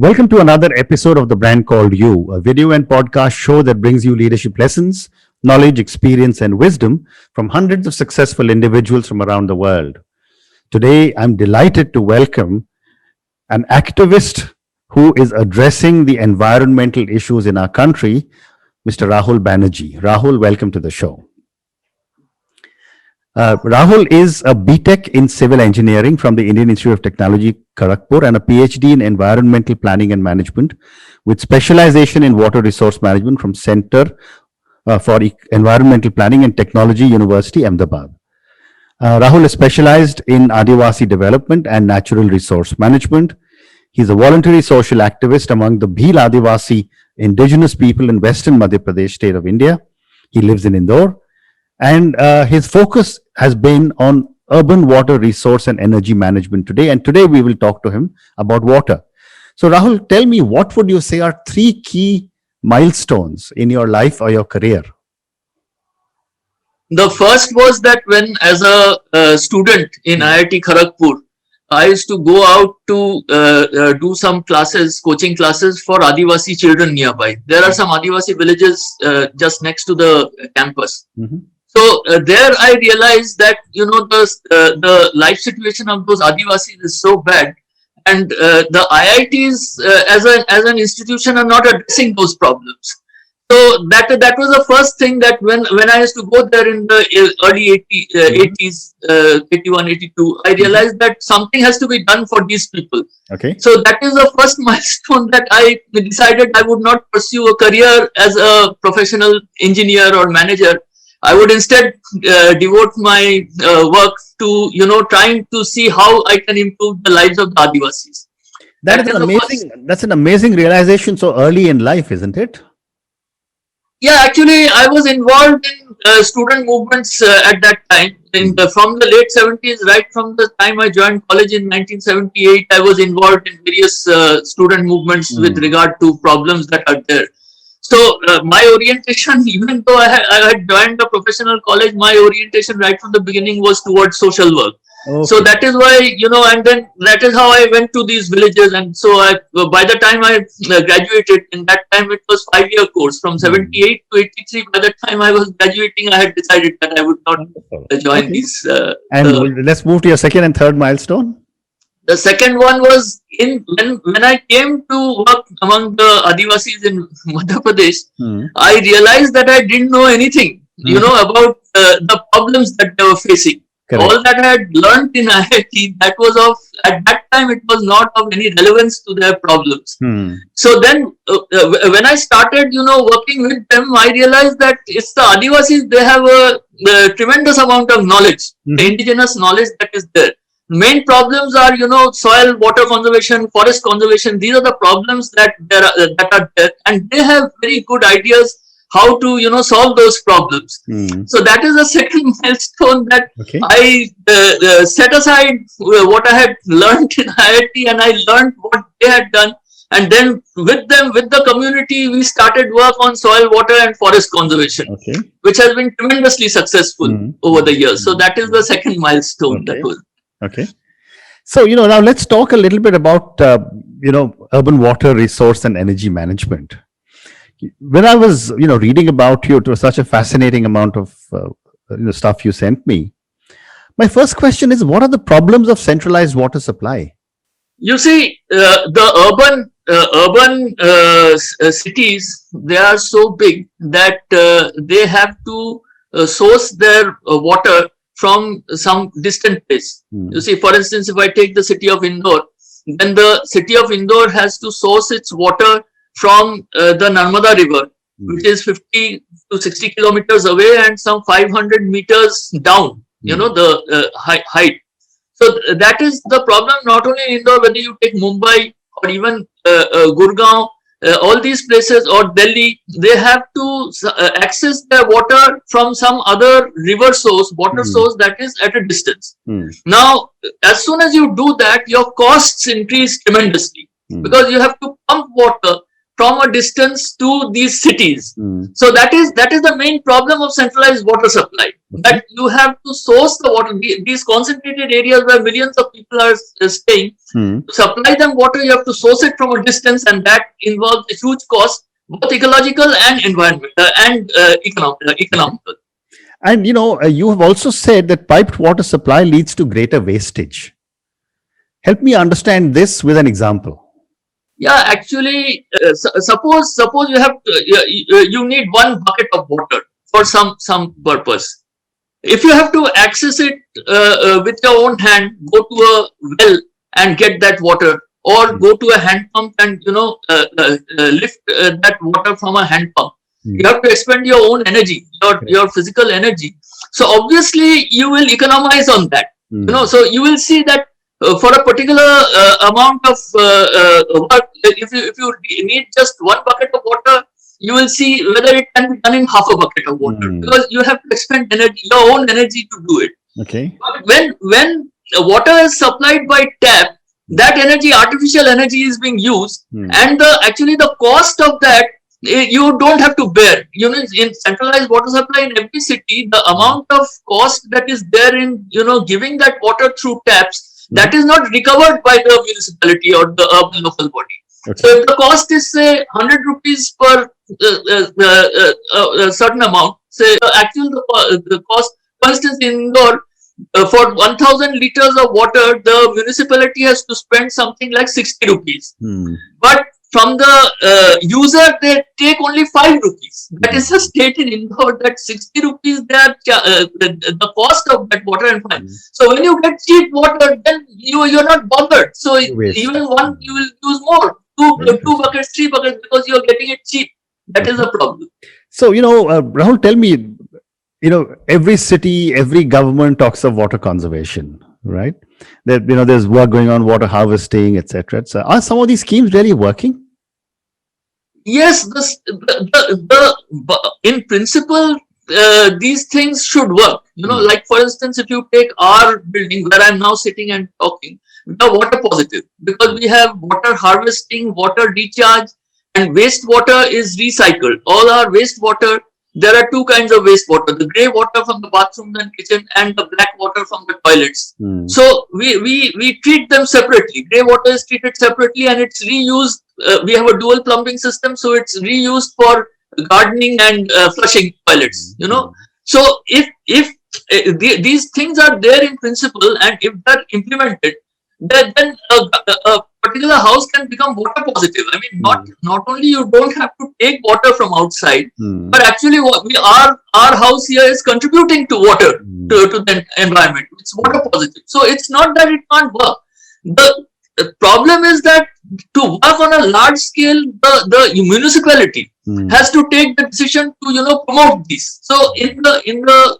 Welcome to another episode of The Brand Called You, a video and podcast show that brings you leadership lessons, knowledge, experience, and wisdom from hundreds of successful individuals from around the world. Today, I'm delighted to welcome an activist who is addressing the environmental issues in our country, Mr. Rahul Banerjee. Rahul, welcome to the show. Rahul is a BTech in Civil Engineering from the Indian Institute of Technology, Kharagpur, and a PhD in Environmental Planning and Management with specialization in Water Resource Management from Center for Environmental Planning and Technology, University, Ahmedabad. Rahul is specialized in Adivasi development and natural resource management. He's a voluntary social activist among the Bhil Adivasi indigenous people in Western Madhya Pradesh state of India. He lives in Indore. And his focus has been on urban water resource and energy management today. And today we will talk to him about water. So Rahul, tell me, what would you say are three key milestones in your life or your career? The first was that when, as a student in IIT Kharagpur, I used to go out to do some classes, coaching classes for Adivasi children nearby. There are some Adivasi villages just next to the campus. Mm-hmm. So there I realized that, the life situation of those Adivasis is so bad, and the IITs as an institution are not addressing those problems. So that was the first thing, that when I used to go there in the early 80s, 81, 82, I realized that something has to be done for these people. Okay. So that is the first milestone that I decided I would not pursue a career as a professional engineer or manager. I would instead devote my work to, trying to see how I can improve the lives of the Adivasis. That's an amazing realization so early in life, isn't it? Yeah, actually, I was involved in student movements at that time. From the late 70s, right from the time I joined college in 1978, I was involved in various student movements with regard to problems that are there. So my orientation, even though I had joined a professional college, my orientation right from the beginning was towards social work. Okay. So that is why, and then that is how I went to these villages. And so by the time I graduated, in that time it was 5-year course from 78 to 83. By the time I was graduating, I had decided that I would not join these. Let's move to your second and third milestone. The second one was when I came to work among the Adivasis in Madhya Pradesh, I realized that I didn't know anything, about the problems that they were facing. Correct. All that I had learned in IIT, at that time, it was not of any relevance to their problems. So then, when I started, working with them, I realized that it's the Adivasis, they have a tremendous amount of knowledge, the indigenous knowledge that is there. Main problems are, soil, water conservation, forest conservation. These are the problems that are there, and they have very good ideas how to, solve those problems. So that is the second milestone that I set aside what I had learned in IIT, and I learned what they had done. And then with the community, we started work on soil, water, and forest conservation, which has been tremendously successful over the years. So that is the second milestone that was. Okay. So, now let's talk a little bit about, urban water resource and energy management. When I was, reading about you, it was such a fascinating amount of stuff you sent me. My first question is, what are the problems of centralized water supply? You see, the urban cities, they are so big that they have to source their water from some distant place. You see, for instance, if I take the city of Indore, then the city of Indore has to source its water from the Narmada River, which is 50 to 60 kilometers away and some 500 meters down, the height. So that is the problem, not only in Indore, whether you take Mumbai or even Gurgaon, all these places, or Delhi, they have to access their water from some other river source, water source that is at a distance. Now, as soon as you do that, your costs increase tremendously because you have to pump water from a distance to these cities. So that is the main problem of centralized water supply. that you have to source the water. These concentrated areas where millions of people are staying, to supply them water, you have to source it from a distance, and that involves a huge cost, both ecological and environmental and economical. And you have also said that piped water supply leads to greater wastage. Help me understand this with an example. Yeah, actually, suppose you have you need one bucket of water for some purpose. If you have to access it with your own hand, go to a well and get that water, or go to a hand pump and lift that water from a hand pump. You have to expend your own energy, your physical energy. So obviously you will economize on that. So you will see that for a particular amount of work, if you need just one bucket of water, you will see whether it can be done in half a bucket of water, because you have to expend energy, your own energy, to do it. Okay. But when water is supplied by tap, that energy, artificial energy, is being used, and actually the cost of that you don't have to bear. In centralized water supply in every city, the amount of cost that is there in giving that water through taps, that is not recovered by the municipality or the urban local body. Okay. So if the cost is, say, 100 rupees per a certain amount, say actually the cost, for instance, in Indore, for 1000 liters of water, the municipality has to spend something like 60 rupees. But from the user, they take only 5 rupees. That is the state in Indore, that 60 rupees they are the cost of that water and fine. So when you get cheap water, then you're not bothered. So even one, you will use more, two buckets, 3 buckets, because you're getting it cheap. That is the problem. So Rahul, tell me, every city, every government talks of water conservation, right? That there's work going on, water harvesting, etc. So are some of these schemes really working? Yes, in principle, these things should work. Like for instance, if you take our building where I'm now sitting and talking, we are water positive because we have water harvesting, water recharge, and wastewater is recycled. All our wastewater, there are 2 kinds of wastewater: the grey water from the bathroom and kitchen, and the black water from the toilets. So we treat them separately. Grey water is treated separately and it's reused. We have a dual plumbing system, so it's reused for gardening and flushing toilets. So if these things are there in principle, and if they're implemented, then a particular house can become water positive. I mean, not only you don't have to take water from outside, but actually our house here is contributing to water, to the environment. It's water positive. So it's not that it can't work. The problem is that to work on a large scale, the municipality has to take the decision to promote these. So in the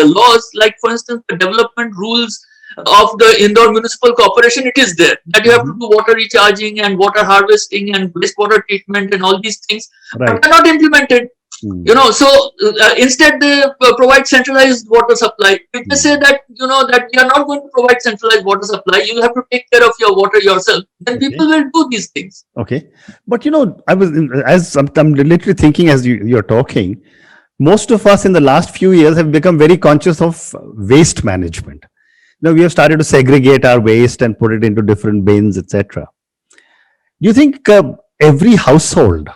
laws, like for instance the development rules of the Indore Municipal Corporation, it is there that you have to do water recharging and water harvesting and wastewater treatment and all these things, but they're not implemented. So instead they provide centralized water supply. If they say that that we are not going to provide centralized water supply, you have to take care of your water yourself, then people will do these things. Okay, but I'm literally thinking as you're talking, most of us in the last few years have become very conscious of waste management. We have started to segregate our waste and put it into different bins, etc. Do you think every household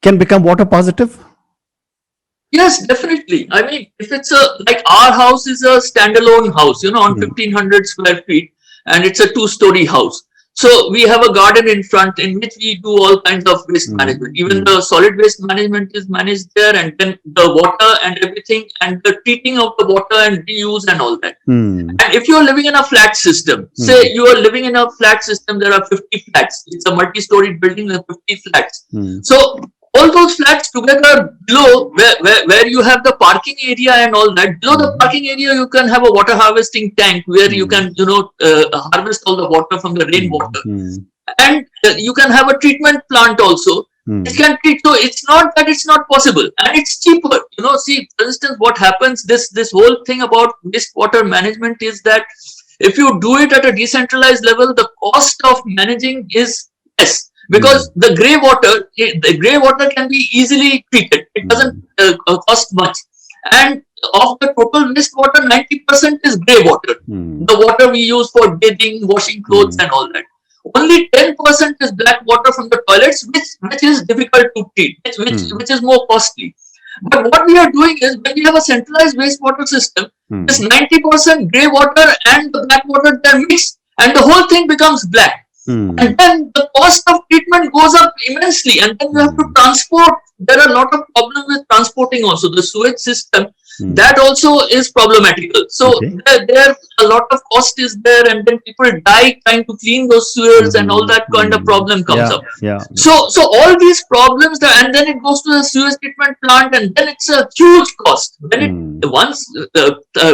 can become water positive? Yes, definitely. I mean, if it's like our house is a standalone house, on 1500 square feet, and it's a 2-story house. So we have a garden in front in which we do all kinds of waste management. Even the solid waste management is managed there, and then the water and everything, and the treating of the water and reuse and all that. And if you're living in a flat system, say you are living in a flat system, there are 50 flats. It's a multi-storied building with 50 flats. So all those flats together below, where you have the parking area and all that, below the parking area you can have a water harvesting tank where you can harvest all the water from the rainwater, and you can have a treatment plant also. It can treat. So it's not that it's not possible, and it's cheaper. See, for instance, what happens, this whole thing about wastewater management is that if you do it at a decentralized level, the cost of managing is less. Because the grey water can be easily treated. It doesn't cost much. And of the total wastewater, 90% is grey water. The water we use for bathing, washing clothes and all that. Only 10% is black water from the toilets, which is difficult to treat, which is more costly. But what we are doing is, when we have a centralized wastewater system, this 90% grey water and the black water, they're mixed, and the whole thing becomes black. And then the cost of treatment goes up immensely, and then you have to transport. There are a lot of problems with transporting also. The sewage system, that also is problematical. So there a lot of cost is there, and then people die trying to clean those sewers, and all that kind of problem comes up. So all these problems, and then it goes to the sewage treatment plant, and then it's a huge cost. When it once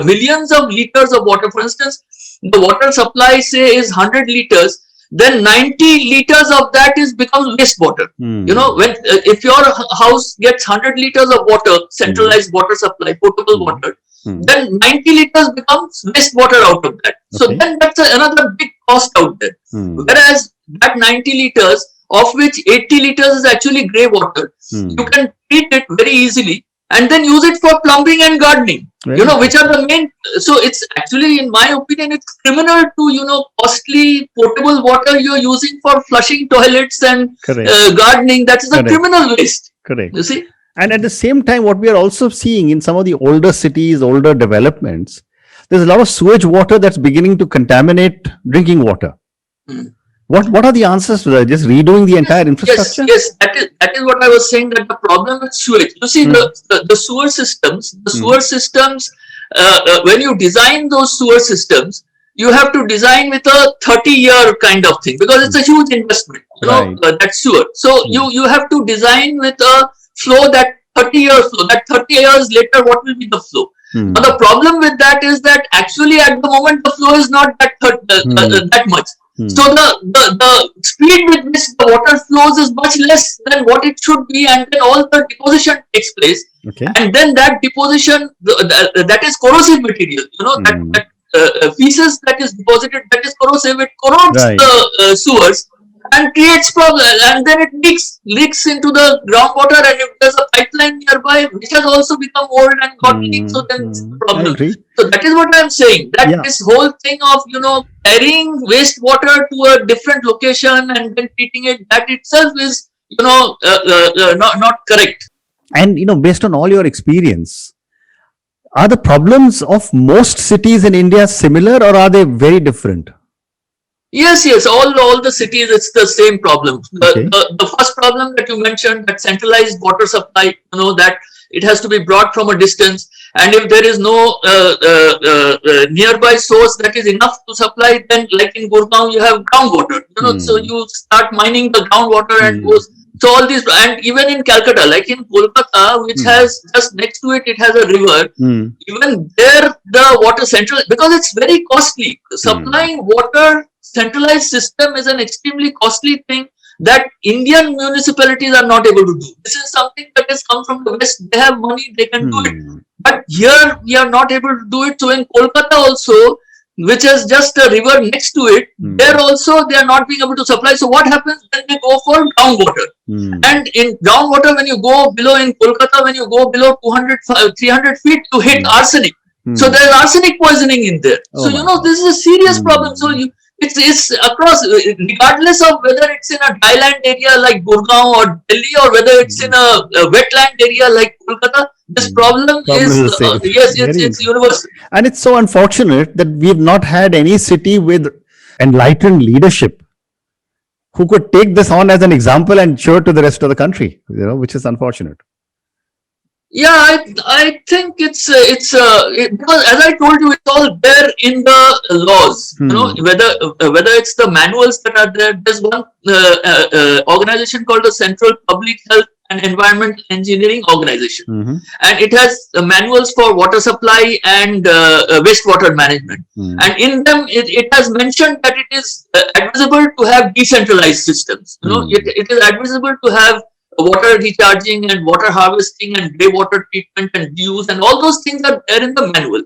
millions of liters of water, for instance, the water supply say is 100 liters. Then 90 liters of that becomes wastewater. You know, when if your house gets 100 liters of water, centralized water supply, potable water, then 90 liters becomes wastewater out of that. So then that's another big cost out there. Whereas that 90 liters, of which 80 liters is actually grey water, you can treat it very easily and then use it for plumbing and gardening. You know, which are the main. So it's actually, in my opinion, it's criminal to, costly potable water you're using for flushing toilets and gardening. That is a criminal waste. You see? And at the same time, what we are also seeing in some of the older cities, older developments, there's a lot of sewage water that's beginning to contaminate drinking water. What are the answers to that? Just redoing the entire infrastructure? Yes, that is what I was saying, that the problem with sewage. You see, the sewer systems, when you design those sewer systems, you have to design with a 30-year kind of thing, because it's a huge investment, that sewer. So you have to design with a flow, that 30-year flow, that 30 years later, what will be the flow? Now, the problem with that is that actually at the moment, the flow is not that much. So the speed with which the water flows is much less than what it should be, and then all the deposition takes place, and then that deposition, that is corrosive material. That feces that is deposited, that is corrosive. It corrodes the sewers and creates problems, and then it leaks into the groundwater, and if there's a pipeline nearby which has also become old and got leaked, so then it's a problem. So that is what I'm saying, that this whole thing of carrying wastewater to a different location and then treating it, that itself is not correct. And based on all your experience, are the problems of most cities in India similar, or are they very different? Yes, all the cities, it's the same problem. The first problem that you mentioned, that centralized water supply, that it has to be brought from a distance, and if there is no nearby source that is enough to supply, then like in Gurgaon you have groundwater, so you start mining the groundwater and goes. So all these, and even in Calcutta, like in Kolkata, which has just next to it, it has a river. Even there, the water central, because it's very costly. Supplying water, centralized system is an extremely costly thing that Indian municipalities are not able to do. This is something that has come from the West. They have money, they can do it. But here, we are not able to do it. So in Kolkata also, which has just a river next to it, there also they are not being able to supply. So what happens? Then they go for groundwater. And in groundwater, when you go below, in Kolkata, when you go below 300 feet, you hit arsenic. So there is arsenic poisoning in there. So this is a serious problem. So it's across, regardless of whether it's in a dryland area like Gurgaon or Delhi, or whether it's in a wetland area like Kolkata, this problem is it's universal. And it's so unfortunate that we've not had any city with enlightened leadership who could take this on as an example and show it to the rest of the country, which is unfortunate. Yeah, I think it's because, as I told you, it's all there in the laws. Whether it's the manuals that are there. There's one organization called the Central Public Health and Environment Engineering Organization, and it has manuals for water supply and wastewater management. And in them, it has mentioned that it is advisable to have decentralized systems. It is advisable to have water recharging and water harvesting and grey water treatment and use, and all those things are there in the manual.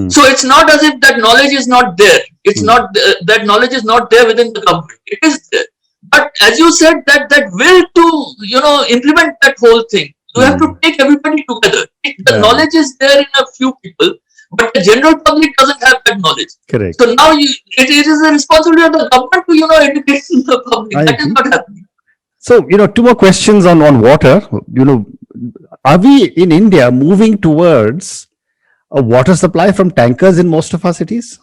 So it's not as if that knowledge is not there. It's not that knowledge is not there within the government. It is there. But as you said, that will to implement that whole thing, You have to take everybody together. The knowledge is there in a few people, but the general public doesn't have that knowledge. Correct. So now it is the responsibility of the government to, educate the public. That is not happening. So, two more questions on water. Are we in India moving towards a water supply from tankers in most of our cities?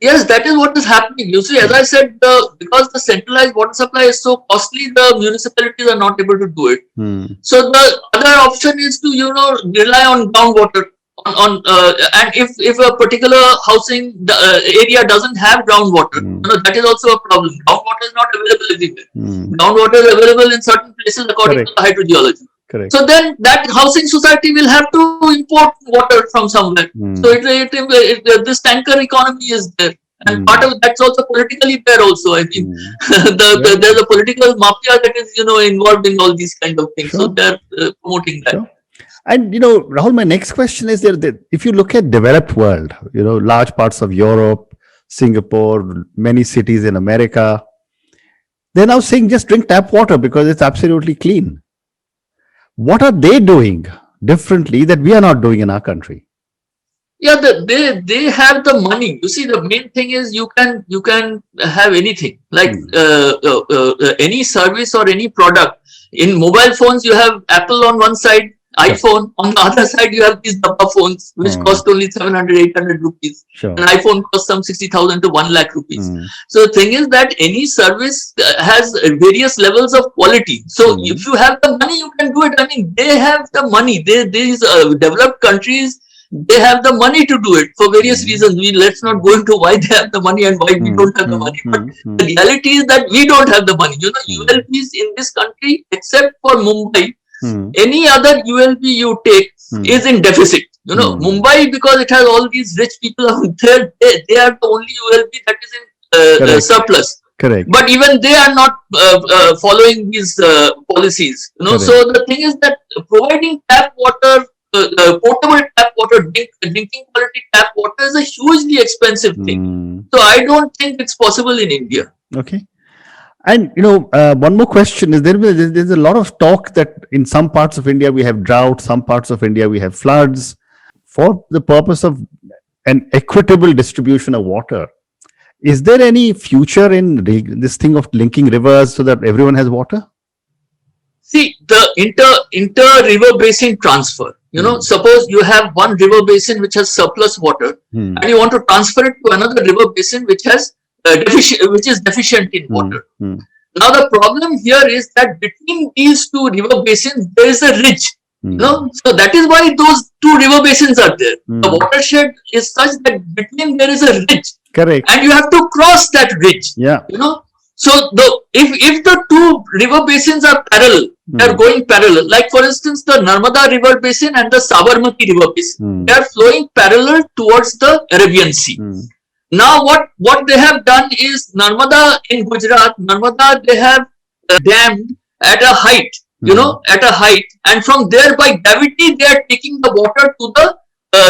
Yes, that is what is happening. You see, as I said, because the centralized water supply is so costly, the municipalities are not able to do it. So the other option is to, rely on groundwater. And if a particular housing area doesn't have groundwater, that is also a problem. Groundwater is not available everywhere. Groundwater is available in certain places according to the hydrogeology. Correct. So then that housing society will have to import water from somewhere. So this tanker economy is there. And part of that's also politically there also. I mean, there's a political mafia that is, involved in all these kind of things. Sure. So they're promoting that. Sure. And, Rahul, my next question is that if you look at developed world, large parts of Europe, Singapore, many cities in America, they're now saying just drink tap water because it's absolutely clean. What are they doing differently that we are not doing in our country? Yeah, they have the money. You see, the main thing is you can have anything like any service or any product. In mobile phones, you have Apple on one side, iPhone on the other side. You have these Dabba phones which cost only 700-800 rupees. Sure. An iPhone costs some 60,000 to 1 lakh rupees. So the thing is that any service has various levels of quality. So if you have the money, you can do it. I mean, they have the money. These developed countries, they have the money to do it for various reasons. Let's not go into why they have the money and why we don't have the money. But the reality is that we don't have the money. ULBs in this country, except for Mumbai, any other ULB you take is in deficit. Mumbai, because it has all these rich people out there, they are the only ULB that is in surplus. Correct. But even they are not following these policies. So the thing is that providing tap water, portable tap water, drinking quality tap water is a hugely expensive thing. So I don't think it's possible in India. Okay. And, one more question is there's a lot of talk that in some parts of India we have drought, some parts of India we have floods. For the purpose of an equitable distribution of water, is there any future in this thing of linking rivers so that everyone has water? See, the inter-river basin transfer. Suppose you have one river basin which has surplus water and you want to transfer it to another river basin which has which is deficient in water. Now the problem here is that between these two river basins there is a ridge. So that is why those two river basins are there. The watershed is such that between there is a ridge. Correct. And you have to cross that ridge. Yeah. So if the two river basins are parallel, they are going parallel. Like for instance, the Narmada River Basin and the Sabarmati River Basin, they are flowing parallel towards the Arabian Sea. Now what they have done is Narmada in Gujarat, Narmada they have dammed at a height, at a height, and from there by gravity they are taking the water to the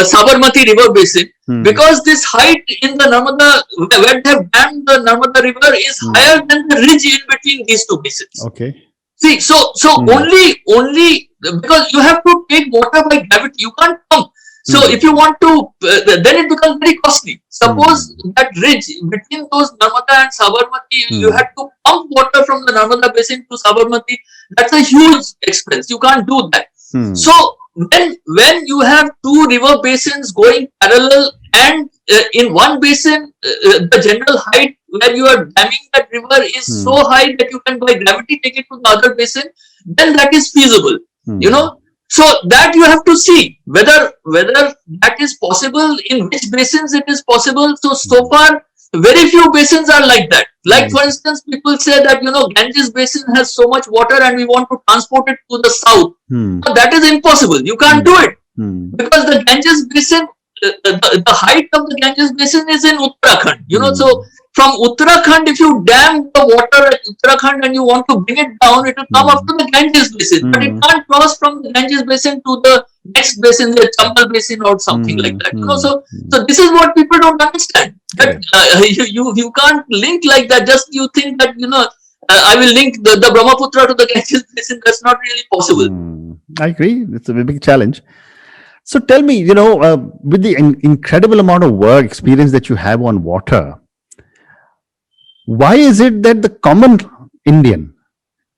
Sabarmati River Basin because this height in the Narmada, where they have dammed the Narmada River is higher than the ridge in between these two basins. Okay. See, so only because you have to take water by gravity, you can't pump. So if you want to, then it becomes very costly. Suppose that ridge between those Narmada and Sabarmati, you have to pump water from the Narmada basin to Sabarmati. That's a huge expense. You can't do that. So when you have two river basins going parallel and in one basin, the general height where you are damming that river is so high that you can by gravity take it to the other basin, then that is feasible. So that you have to see whether that is possible, in which basins it is possible. So far, very few basins are like that. Like for instance, people say that Ganges basin has so much water and we want to transport it to the south. But that is impossible. You can't do it because the Ganges basin, the height of the Ganges basin is in Uttarakhand. So from Uttarakhand, if you dam the water at Uttarakhand and you want to bring it down, it will come up to the Ganges basin, but it can't cross from the Ganges basin to the next basin, the Chambal basin or something like that. So this is what people don't understand. That you can't link like that. Just you think that I will link the Brahmaputra to the Ganges basin. That's not really possible. I agree. It's a big challenge. So tell me, with the incredible amount of work experience that you have on water, why is it that the common Indian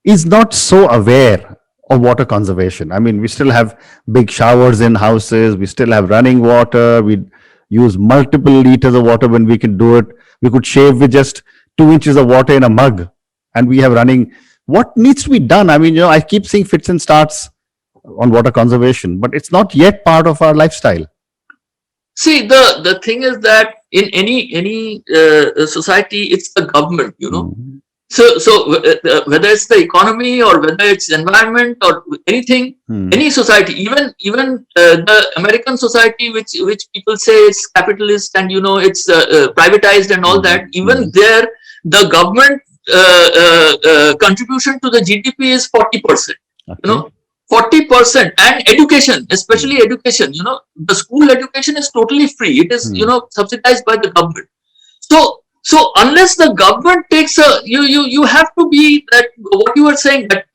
is not so aware of water conservation? I mean, we still have big showers in houses, we still have running water, we use multiple liters of water when we can do it. We could shave with just 2 inches of water in a mug and we have running. What needs to be done? I mean, I keep seeing fits and starts on water conservation, but it's not yet part of our lifestyle. See, the thing is that in any society, it's the government, So whether it's the economy or whether it's environment or anything, any society, even the American society, which people say it's capitalist and it's privatized and all that, even there the government contribution to the GDP is 40%. Okay. 40%, and education, especially education, the school education is totally free. It is subsidized by the government. So unless the government takes you have to be that what you were saying that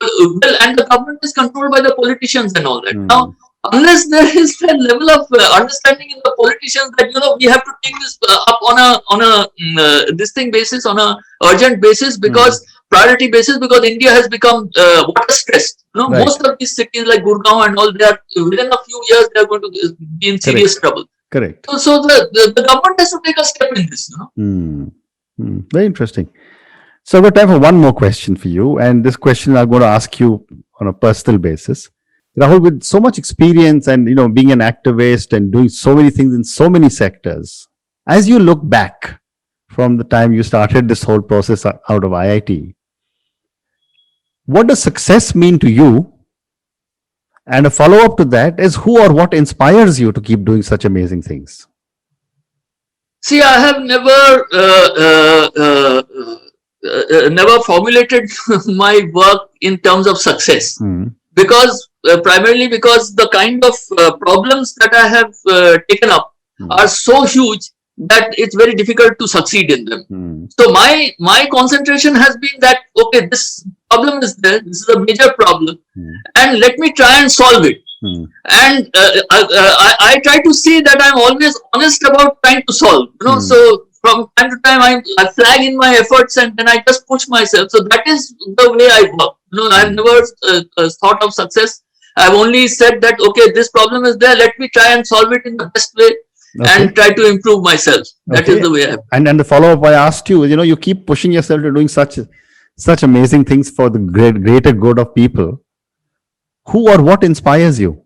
and the government is controlled by the politicians and all that. Now, unless there is that level of understanding in the politicians that we have to take this up on a this thing basis, on a urgent basis, because priority basis, because India has become water stressed. Right. Most of these cities like Gurgaon and all, they are within a few years they are going to be in serious trouble. Correct. So the government has to take a step in this. Very interesting. So I've got time for one more question for you, and this question I'm going to ask you on a personal basis. Rahul, with so much experience and being an activist and doing so many things in so many sectors, as you look back from the time you started this whole process out of IIT, what does success mean to you? And a follow-up to that is, who or what inspires you to keep doing such amazing things? See, I have never formulated my work in terms of success, because primarily because the kind of problems that I have taken up are so huge that it's very difficult to succeed in them. So my concentration has been that, okay, this problem is there, this is a major problem, and let me try and solve it. And I try to see that I'm always honest about trying to solve. So from time to time I flag in my efforts and then I just push myself. So that is the way I work. I've never thought of success. I've only said that, okay, this problem is there, let me try and solve it in the best way. Okay. And try to improve myself. That is the way I. And the follow-up I asked you, you keep pushing yourself to doing such amazing things for the greater good of people. Who or what inspires you?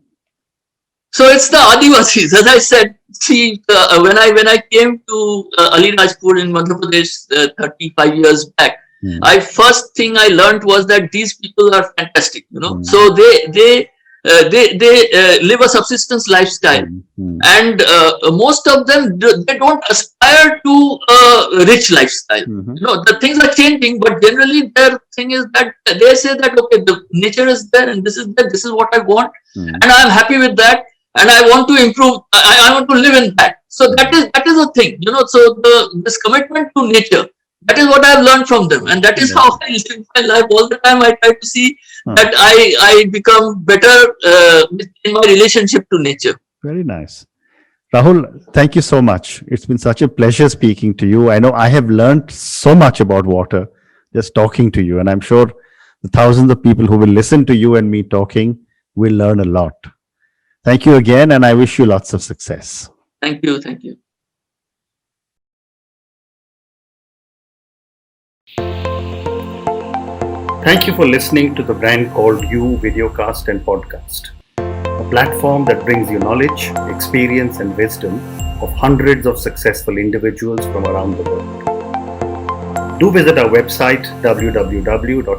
So it's the Adivasis, as I said. See, when I came to Alirajpur in Madhya Pradesh 35 years back, first thing I learned was that these people are fantastic. So they live a subsistence lifestyle, and most of them they don't aspire to a rich lifestyle. The things are changing, but generally their thing is that they say that, okay, the nature is there and this is there, this is what I want, and I am happy with that, and I want to improve. I want to live in that. So that is a thing. So this commitment to nature. That is what I have learned from them, and that is how I live my life all the time. I try to see that I become better in my relationship to nature. Very nice. Rahul, thank you so much. It's been such a pleasure speaking to you. I know I have learned so much about water just talking to you, and I'm sure the thousands of people who will listen to you and me talking will learn a lot. Thank you again, and I wish you lots of success. Thank you. Thank you. Thank you for listening to the Brand Called You videocast and podcast, a platform that brings you knowledge, experience, and wisdom of hundreds of successful individuals from around the world. Do visit our website www.tbcy.in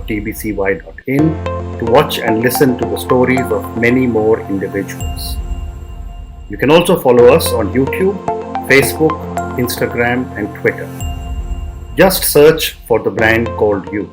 to watch and listen to the stories of many more individuals. You can also follow us on YouTube, Facebook, Instagram, and Twitter. Just search for the Brand Called You.